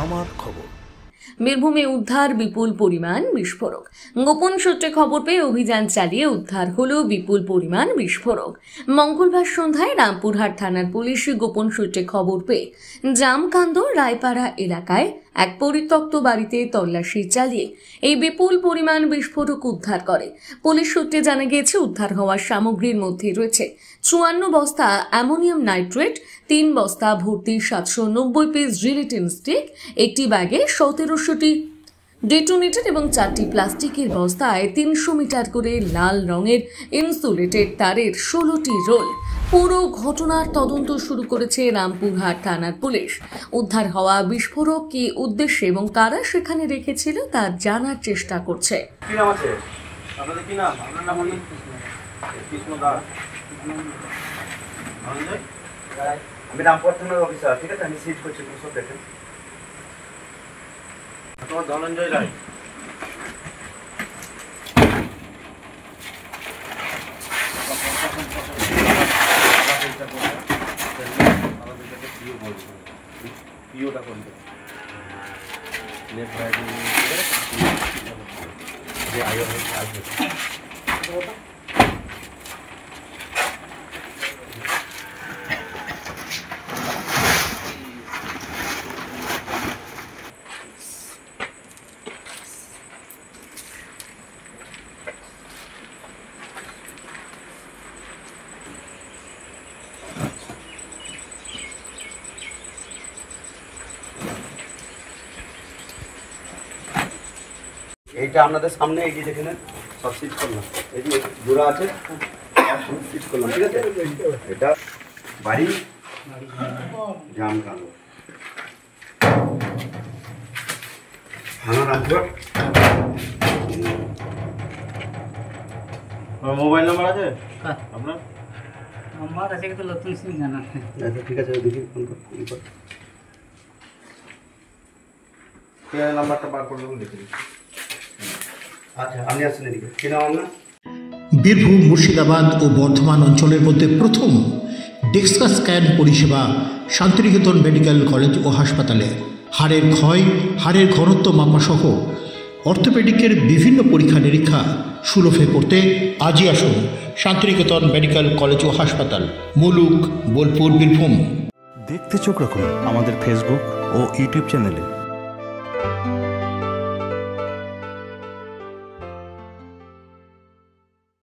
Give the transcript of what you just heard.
আমার খবর। বীরভূমে উদ্ধার বিপুল পরিমাণ বিস্ফোরক। গোপন সূত্রে খবর পেয়ে অভিযান চালিয়ে উদ্ধার হলো বিপুল পরিমাণ বিস্ফোরক। মঙ্গলবার সন্ধ্যায় রামপুরহাট থানার পুলিশ গোপন সূত্রে খবর পেয়ে জামকান্দ রায়পাড়া এলাকায় এক পরিত্যক্ত বাড়িতে তল্লাশি চালিয়ে এই বিপুল পরিমাণ বিস্ফোরক উদ্ধার করে। পুলিশ সূত্রে জানা গিয়েছে উদ্ধার হওয়া সামগ্রীর মধ্যে রয়েছে 54 বস্তা অ্যামোনিয়াম নাইট্রেট, 3 বস্তা ভর্তি 790 পিস জিলিটিন স্টিক, একটি ব্যাগে 1700টি ডেটোনেটর এবং 4টি প্লাস্টিকের বস্তায় 300 মিটার করে লাল রঙের ইনসুলেটেড তারের 16টি রোল। পুরো ঘটনার তদন্ত শুরু করেছে রামপুরহাট থানার পুলিশ। উদ্ধার হওয়া বিস্ফোরক কি উদ্দেশ্যে এবং কারা সেখানে রেখেছিল তা জানার চেষ্টা করছে। কি নাম আছে আপনাদের? কি নাম? আপনার নাম কি? কৃষ্ণ দাস। আমি রামপুরহাট থানার অফিসার, ঠিক আছে? আমি সিট করছি, সব দেখেন। তোমার ধনঞ্জয় রায়। পিওটা করবে লেফট রাইট যে আইও আসবে। এইটা আপনাদের সামনে এই যে দেখেন সব সিট করলাম, এই যে জোড়া আছে সিট করলাম, ঠিক আছে? এটা বাড়ি জামকান্দ থানা রামপুরহাট। মোবাইল নাম্বার আছে আপনার? আমার কাছে কিন্তু নতুন সিম জানা। আচ্ছা ঠিক আছে, দেখি ফোন কর। নাম্বারটা বার করে দেবো, দেখে দিচ্ছি। আচ্ছা আপনি আসছেন এদিকে। কি নাম আপনার? বীরভূম, মুর্শিদাবাদ ও বর্ধমান অঞ্চলের মধ্যে প্রথম ডেক্সা স্ক্যান পরিষেবা শান্তিনিকেতন মেডিকেল কলেজ ও হাসপাতালে। হাড়ের ক্ষয়, হাড়ের ঘনত্ব মাপাসহ অর্থোপেডিকের বিভিন্ন পরীক্ষা নিরীক্ষা সুলভে করতে আজই আসুন শান্তিনিকেতন মেডিকেল কলেজ ও হাসপাতাল, মুলুক, বোলপুর, বীরভূম। দেখতে চোখ রাখুন আমাদের ফেসবুক ও ইউটিউব চ্যানেলে।